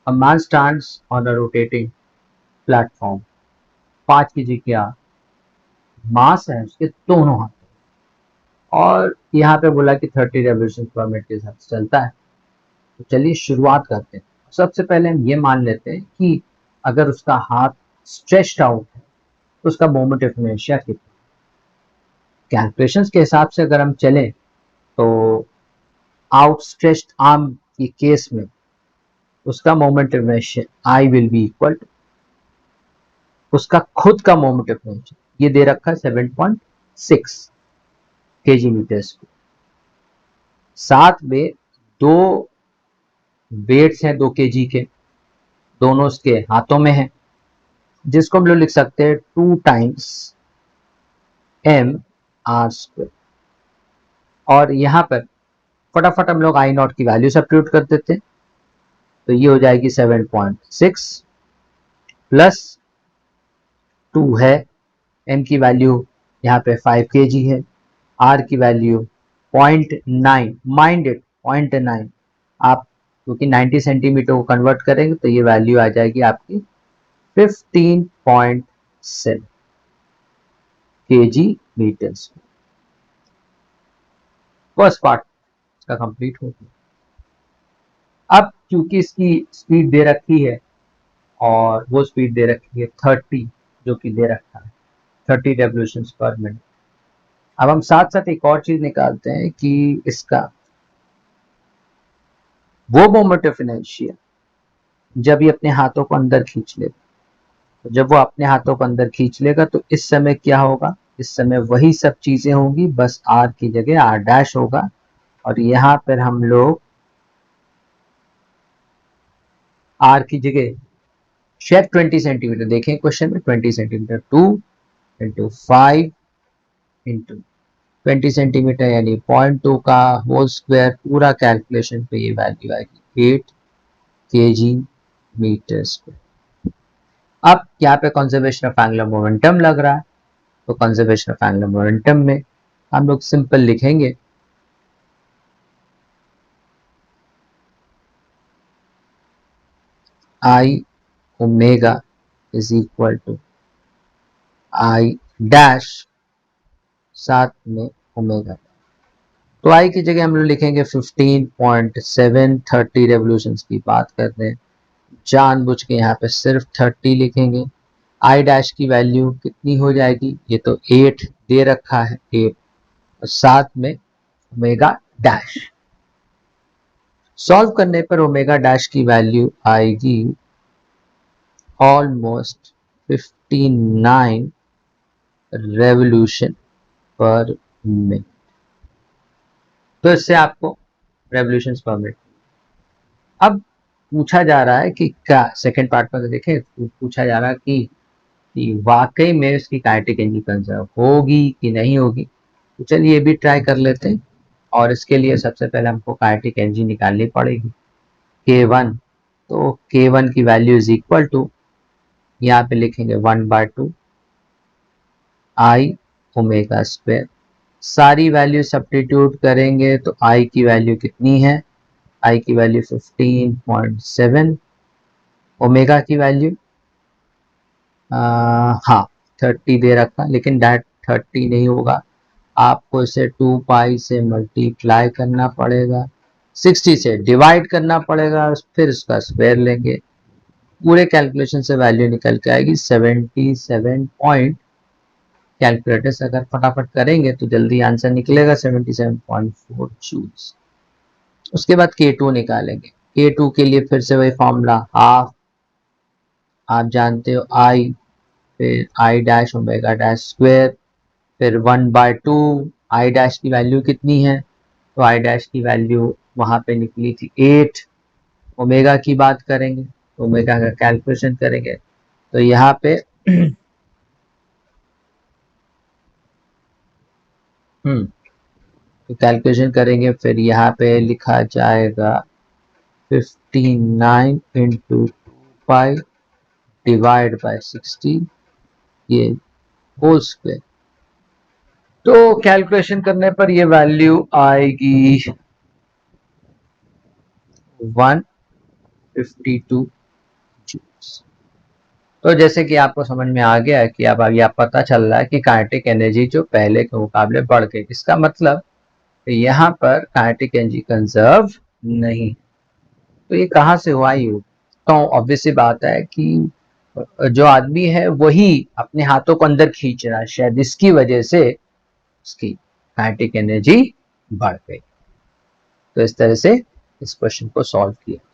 A man stands on a rotating platform. 5 kg क्या मास है उसके दोनों हाथ, और यहाँ पे बोला कि 30 रेवोल्यूशन पर मिनट के साथ चलता है। तो चलिए शुरुआत करते हैं। सबसे पहले हम ये मान लेते हैं कि अगर उसका हाथ स्ट्रेच्ड आउट है तो उसका मोमेंट ऑफ इनर्शिया कितना। कैलकुलेशंस के हिसाब से अगर हम चलें तो आउटस्ट्रेच्ड आर्म के केस में उसका moment of inertia I will be equal to उसका खुद का मोमेंट ऑफ इनर्शिया, ये दे रखा है 7.6 kg मीटर्स को। साथ में दो वेट्स हैं 2 kg के, दोनों उसके हाथों में है, जिसको हम लोग लिख सकते हैं 2 टाइम्स mr²। और यहाँ पर फटाफट हम लोग आई नॉट की वैल्यू सब्स्टिट्यूट कर देते हैं, तो ये हो जाएगी 7.6 प्लस 2 है, m की वैल्यू यहाँ पे 5 kg है, r की वैल्यू 0.9, माइंड इट 0.9, आप क्योंकि 90 सेंटीमीटर को कन्वर्ट करेंगे तो ये वैल्यू आ जाएगी आपकी 15.7 kg मीटर्स। फर्स्ट पार्ट इसका कंप्लीट हो गया। अब क्योंकि इसकी स्पीड दे रखी है और वो स्पीड दे रखी है 30, जो कि दे रखा है 30 रेवोल्यूशंस पर मिनट। अब हम साथ साथ एक और चीज निकालते हैं कि इसका वो मोमेंट ऑफ इनर्शिया जब ये अपने हाथों को अंदर खींच लेगा, तो जब वो अपने हाथों को अंदर खींच लेगा तो इस समय क्या होगा, इस समय वही सब चीजें होंगी, बस आर की जगह आर डैश होगा। और यहाँ पर हम लोग आर की जगह शायद 20 सेंटीमीटर देखें क्वेश्चन में, 20 सेंटीमीटर 2 × 5 × 20 सेंटीमीटर यानी 0.2 का होल स्क्वायर, पूरा कैलकुलेशन पे ये वैल्यू आएगी 8 kg मीटर स्क्वायर। अब यहाँ पे कंजर्वेशन ऑफ एंगुलर मोमेंटम लग रहा है, तो कंजर्वेशन ऑफ एंगुलर मोमेंटम में हम लोग सिंपल लिखेंगे I omega is equal to I dash साथ में ओमेगा। तो आई की जगह हम लोग लिखेंगे 15.7, 30 रेवोल्यूशंस की बात कर रहे हैं, जानबूझ के यहाँ पे सिर्फ 30 लिखेंगे। आई डैश की वैल्यू कितनी हो जाएगी, ये तो 8 दे रखा है, 8 और साथ में ओमेगा डैश। सॉल्व करने पर ओमेगा डैश की वैल्यू आएगी ऑलमोस्ट 59 रेवोल्यूशन पर मिनट। तो इससे आपको रेवोल्यूशन पर मिनट। अब पूछा जा रहा है कि क्या, सेकेंड पार्ट में तो देखें, पूछा जा रहा है कि वाकई में उसकी काइनेटिक एनर्जी कंजर्व होगी कि नहीं होगी। तो चलिए ये भी ट्राई कर लेते हैं, और इसके लिए सबसे पहले हमको काइनेटिक एनर्जी निकालनी पड़ेगी K1। तो K1 की वैल्यू इज इक्वल टू, यहाँ पे लिखेंगे 1/2 आई ओमेगा स्क्वायर। सारी वैल्यू सब्स्टिट्यूट करेंगे तो आई की वैल्यू कितनी है, आई की वैल्यू 15.7, ओमेगा की वैल्यू हाँ 30 दे रखा, लेकिन डैट 30 नहीं होगा, आपको इसे 2 पाई से मल्टीप्लाई करना पड़ेगा, 60 से डिवाइड करना पड़ेगा, फिर इसका स्क्वायर लेंगे। पूरे कैलकुलेशन से वैल्यू निकल के आएगी 77 पॉइंट, कैलकुलेटर से अगर फटाफट करेंगे तो जल्दी आंसर निकलेगा 77.4 जूल्स। उसके बाद K2 निकालेंगे। K2 के लिए फिर से वही फॉर्मूला, हाफ आप जानते हो आई, फिर I dash omega dash square, फिर 1/2 आई डैश की वैल्यू कितनी है, तो आई डैश की वैल्यू वहां पे निकली थी 8। ओमेगा की बात करेंगे तो ओमेगा का कैलकुलेशन करेंगे तो यहाँ पे तो कैलकुलेशन करेंगे, फिर यहाँ पे लिखा जाएगा 59 इंटू 2 पाई डिवाइड बाय 60, ये होल स्क्वायर। तो कैलकुलेशन करने पर ये वैल्यू आएगी 1 52 जूल्स। तो जैसे कि आपको समझ में आ गया कि अब आगे आप पता चल रहा है कि काइनेटिक एनर्जी जो पहले के मुकाबले बढ़ गई। इसका मतलब यहाँ पर काइनेटिक एनर्जी कंजर्व नहीं। तो ये कहाँ से हुआ ये? तो ऑब्वियस सी बात है कि जो आदमी है वही अपने हाथों को अंदर खींच रहा है, शायद इसकी वजह से उसकी काइनेटिक एनर्जी बढ़ गई। तो इस तरह से इस क्वेश्चन को सॉल्व किया।